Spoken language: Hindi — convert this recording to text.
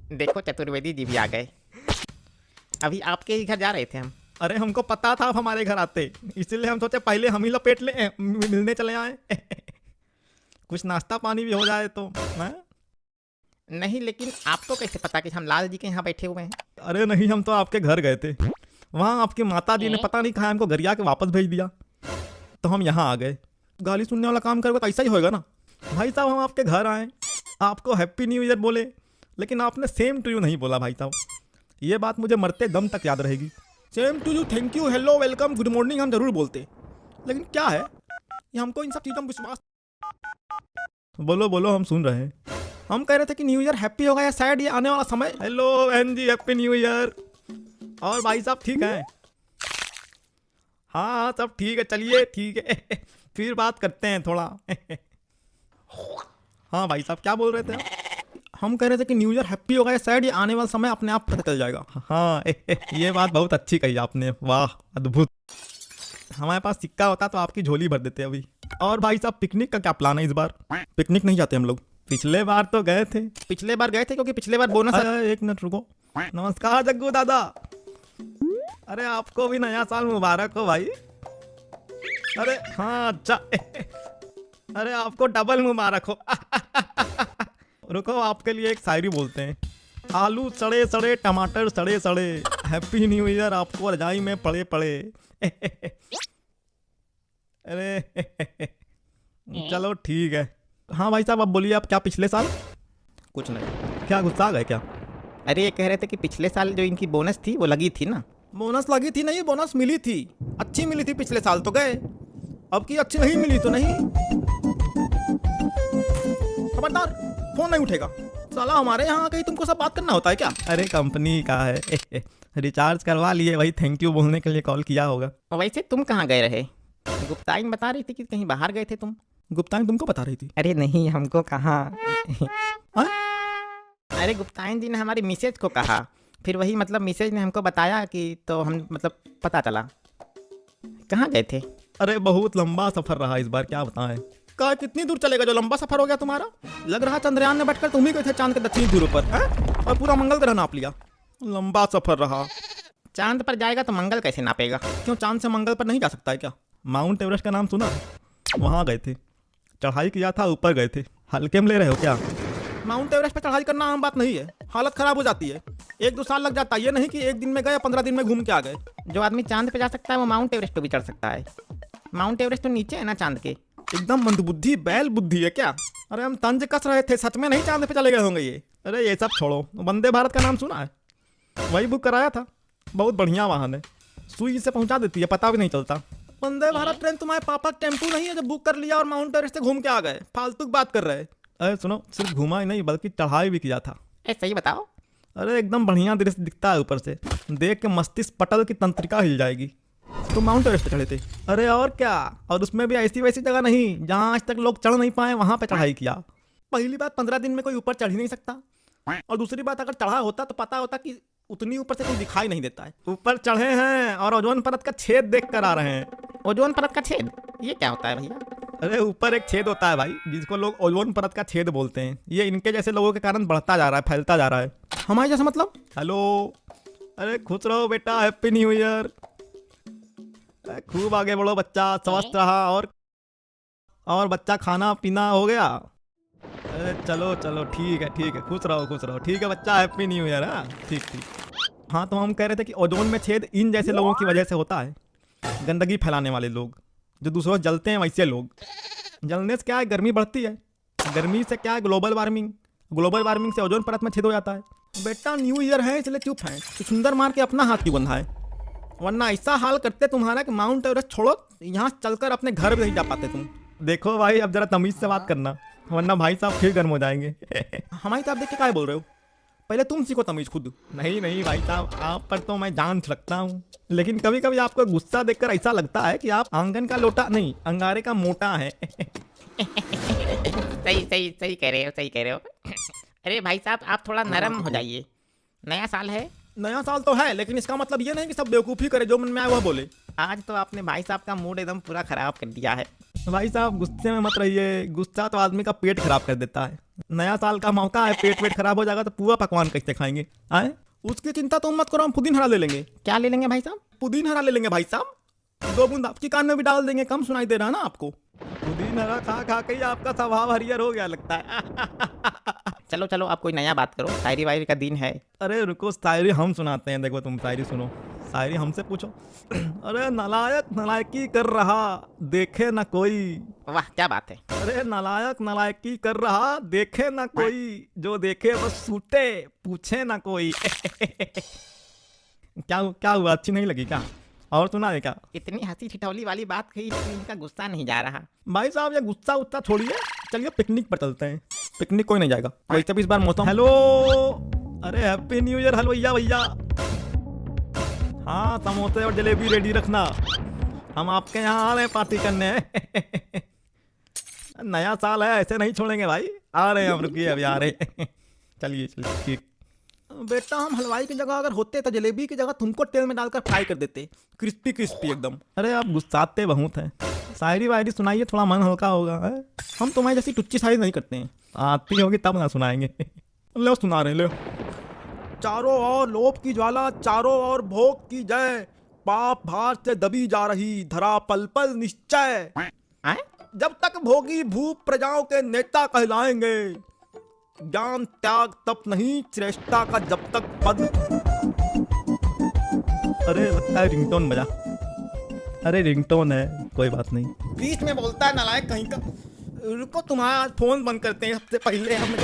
देखो चतुर्वेदी जी भी आ गए। अभी आपके ही घर जा रहे थे हम। अरे हमको पता था आप हमारे घर आते, इसीलिए हम सोचे पहले हम ही लपेट ले मिलने चले आए। कुछ नाश्ता पानी भी हो जाए तो हैं? नहीं, लेकिन आपको कैसे पता कि हम लाल जी के यहाँ बैठे हुए हैं? अरे नहीं, हम तो आपके घर गए थे, वहाँ आपकी माता जी ने पता नहीं कहा हमको गरिया के वापस भेज दिया, तो हम यहाँ आ गए। गाली सुनने वाला काम करोगे तो ऐसा ही होएगा ना। भाई साहब हम आपके घर आए, आपको हैप्पी न्यू ईयर बोले, लेकिन आपने सेम टू यू नहीं बोला भाई साहब। ये बात मुझे मरते दम तक याद रहेगी। Same to you, thank you, hello, welcome, good morning हम जरूर बोलते, लेकिन क्या है ये हमको इन सब चीज़ों में विश्वास। बोलो बोलो, हम सुन रहे हैं। हम कह रहे थे कि न्यू ईयर हैप्पी होगा या सैड ये आने वाला समय। हेलो बहन जी, हैप्पी न्यू ईयर। और भाई साहब ठीक हैं? हाँ सब ठीक है, चलिए ठीक है। फिर बात करते हैं थोड़ा। हाँ भाई साहब क्या बोल रहे थे आप? हम कह रहे थे कि न्यू ईयर हैप्पी होगा या सैड ये आने वाला समय अपने आप पता चल जाएगा। हाँ ये बात बहुत अच्छी कही आपने, वाह अद्भुत। हमारे पास सिक्का होता तो आपकी झोली भर देते अभी। और भाई साहब पिकनिक का क्या प्लान है इस बार? पिकनिक नहीं जाते हम लोग, पिछले बार तो गए थे। पिछले बार गए थे क्योंकि पिछले बार बोनस। एक मिनट रुको। नमस्कार जग्गू दादा। अरे आपको भी नया साल मुबारक हो भाई। अरे हाँ अच्छा। अरे आपको डबल मुबारक हो। रुको आपके लिए एक शायरी बोलते हैं। आलू सड़े सड़े, टमाटर सड़े सड़े, हैप्पी न्यू ईयर आपको रजाई में पड़े पड़े। अरे चलो ठीक है। हाँ भाई साहब अब बोलिए, आप क्या पिछले साल? कुछ नहीं। क्या गुस्सा आ गए क्या? अरे ये कह रहे थे कि पिछले साल जो इनकी बोनस थी वो लगी थी ना। बोनस लगी थी? नहीं, बोनस मिली थी, अच्छी मिली थी। पिछले साल तो गए, अब की अच्छी नहीं मिली तो नहीं। खबरदार, फोन नहीं उठेगा साला। हमारे यहाँ कहीं तुमको सब बात करना होता है क्या? अरे कंपनी का है, रिचार्ज करवा लिए, वही थैंक यू बोलने के लिए कॉल किया होगा। वैसे तुम कहाँ गए रहे? गुप्ताइन बता रही थी कि कहीं बाहर गए थे तुम। गुप्ताइन तुमको बता रही थी? अरे नहीं, हमको कहाँ। हाँ? अरे गुप्ताइन जी ने हमारी मिसेज को कहा, फिर वही मतलब मिसेज ने हमको बताया कि तो हम मतलब पता चला। कहाँ गए थे? अरे बहुत लंबा सफर रहा इस बार, क्या बताएं। कहा कितनी दूर चलेगा जो लंबा सफर हो गया तुम्हारा? लग रहा चंद्रयान में बैठकर तुम ही गए थे चांद के दक्षिणी ध्रुव पर, और पूरा मंगल ग्रह नाप लिया। लंबा सफर रहा। चांद पर जाएगा तो मंगल कैसे नापेगा? क्यों, चांद से मंगल पर नहीं जा सकता है क्या? माउंट एवरेस्ट का नाम सुना? वहाँ गए थे, चढ़ाई किया था, ऊपर गए थे। हल्के में ले रहे हो क्या? माउंट एवरेस्ट पे चढ़ाई करना आम बात नहीं है, हालत खराब हो जाती है। 1-2 साल लग जाता है, ये नहीं कि एक दिन में गए 15 दिन में घूम के आ गए। जो आदमी चांद पे जा सकता है वो माउंट एवरेस्ट पे भी चढ़ सकता है। माउंट एवरेस्ट तो नीचे है ना चांद के। एकदम मंदबुद्धि बैल बुद्धि है क्या? अरे हम तंज कस रहे थे, सच में नहीं चांद पे चले गए होंगे ये। अरे ये सब छोड़ो, वंदे भारत का नाम सुना है? वही बुक कराया था, बहुत बढ़िया वाहन है, सुई से पहुंचा देती है, पता भी नहीं चलता। वंदे भारत ट्रेन तुम्हारे पापा टेम्पू नहीं है जो बुक कर लिया और माउंट एवरेस्ट से घूम के आ गए? फालतू की बात कर रहे हैं। अरे सुनो, सिर्फ घूमा ही नहीं बल्कि चढ़ाई भी किया था। सही बताओ। अरे एकदम बढ़िया दृश्य दिखता है ऊपर से, देख के मस्तिष्क पटल की तंत्रिका हिल जाएगी। तो माउंट एवरेस्ट पे चढ़े थे? अरे और क्या, और उसमें भी ऐसी वैसी जगह नहीं जहाँ आज तक लोग चढ़ नहीं पाए, वहाँ पे चढ़ाई किया। पहली बात, 15 दिन में कोई ऊपर चढ़ ही नहीं सकता, और दूसरी बात अगर चढ़ा होता तो पता होता कि उतनी ऊपर से कोई दिखाई नहीं देता है। ऊपर चढ़े हैं और ओजोन परत का छेद देख कर आ रहे हैं। ओजोन परत का छेद? ये क्या होता है भैया? अरे ऊपर एक छेद होता है भाई, जिसको लोग ओजोन परत का छेद बोलते हैं। ये इनके जैसे लोगों के कारण बढ़ता जा रहा है, फैलता जा रहा है। हमारे जैसा मतलब? हेलो, अरे खुश रहो बेटा, हैप्पी न्यू ईयर। खूब आगे बढ़ो बच्चा, स्वस्थ रहा। और बच्चा खाना पीना हो गया? अरे चलो चलो ठीक है, खुश रहो, ठीक है बच्चा, हैप्पी न्यू ईयर। हाँ ठीक। हाँ तो हम कह रहे थे कि ओजोन में छेद इन जैसे लोगों की वजह से होता है, गंदगी फैलाने वाले लोग जो दूसरों जलते हैं, वैसे लोग। जलने से क्या है, गर्मी बढ़ती है, गर्मी से क्या है, ग्लोबल वार्मिंग से ओजोन परत में छेद हो जाता है। बेटा न्यू ईयर है इसलिए चुप है, तो सुंदर मार के अपना हाथ क्यों बंधा है? वरना ऐसा हाल करते तुम्हारा कि माउंट एवरेस्ट छोड़ो, यहाँ चलकर अपने घर भी नहीं जा पाते तुम। देखो भाई अब जरा तमीज से बात करना, वरना भाई साहब फिर गर्म हो जाएंगे। हमारी तरफ देख के क्या बोल रहे हो? पहले तुम सीखो तमीज खुद। नहीं भाई साहब, आप पर तो मैं जान छिड़कता हूँ, लेकिन कभी कभी आपको गुस्सा देखकर ऐसा लगता है कि आप आंगन का लोटा नहीं, अंगारे का मोटा है। सही कह रहे हो। अरे भाई साहब आप थोड़ा नरम हो जाइए, नया साल है। नया साल तो है, लेकिन इसका मतलब ये नहीं कि सब बेवकूफ़ी करे, जो मन में आए वह बोले। आज तो आपने भाई साहब का मूड एकदम पूरा खराब कर दिया है। भाई साहब गुस्से में मत रहिए, गुस्सा तो आदमी का पेट खराब कर देता है। नया साल का मौका है, पेट खराब हो जाएगा तो पूरा पकवान कैसे खाएंगे? आए उसकी चिंता तुम मत करो, हम पुदीन हरा ले लेंगे। क्या ले लेंगे भाई साहब? पुदीन हरा ले लेंगे भाई साहब, 2 बूंद आपकी कान में भी डाल देंगे, कम सुनाई दे रहा ना आपको? पुदीन हरा खा खा के ही आपका स्वभाव हरियर हो गया लगता है। चलो चलो, आप कोई नया बात करो, शायरी वायरी का दिन है। अरे रुको, शायरी हम सुनाते हैं। देखो तुम शायरी सुनो, शायरी हमसे पूछो। अरे नालायक नालायकी कर रहा देखे ना कोई। वाह क्या बात है। अरे नालायक नालायकी कर रहा देखे ना कोई, जो देखे बस छूटे पूछे ना कोई। क्या हुआ, अच्छी नहीं लगी क्या? और सुना है क्या? इतनी हंसी ठिठौली वाली बात कही लेकिन इनका गुस्सा नहीं जा रहा। भाई साहब ये गुस्सा उस्सा छोड़िए, चलिए पिकनिक पर चलते हैं। पिकनिक कोई नहीं जाएगा, वैसे भी इस बार मौसम। हेलो, अरे हैप्पी न्यू ईयर हलवैया भैया। हाँ समोसे और जलेबी रेडी रखना, हम आपके यहाँ आ रहे हैं पार्टी करने। नया साल है, ऐसे नहीं छोड़ेंगे भाई। आ रहे हैं हम, रुकिए अभी आ रहे हैं। चलिए चलिए ठीक। बेटा हम हलवाई की जगह अगर होते तो जलेबी की जगह तुमको तेल में डालकर फ्राई कर देते, क्रिस्पी क्रिस्पी एकदम। अरे आप गुस्साते बहुत हैं। शायरी वायरी सुनाइए, थोड़ा मन हल्का होगा है? हम तुम्हारी जैसी टुच्ची शायरी नहीं करते हैं, आती होगी तब ना सुनाएंगे। लो सुना रहे, लो। चारों ओर लोभ की ज्वाला, चारों ओर भोग की जय, पाप भार से दबी जा रही धरा पल पल निश्चय। जब तक भोगी भूप प्रजाओं के नेता कहलाएंगे, ज्ञान त्याग तप नहीं श्रेष्ठता का जब तक पद। अरे लगता है रिंगटोन बजा। अरे रिंगटोन है, कोई बात नहीं। बीच में बोलता है नालायक कहीं का। रुको तुम्हारा फोन बंद करते हैं सबसे पहले। हम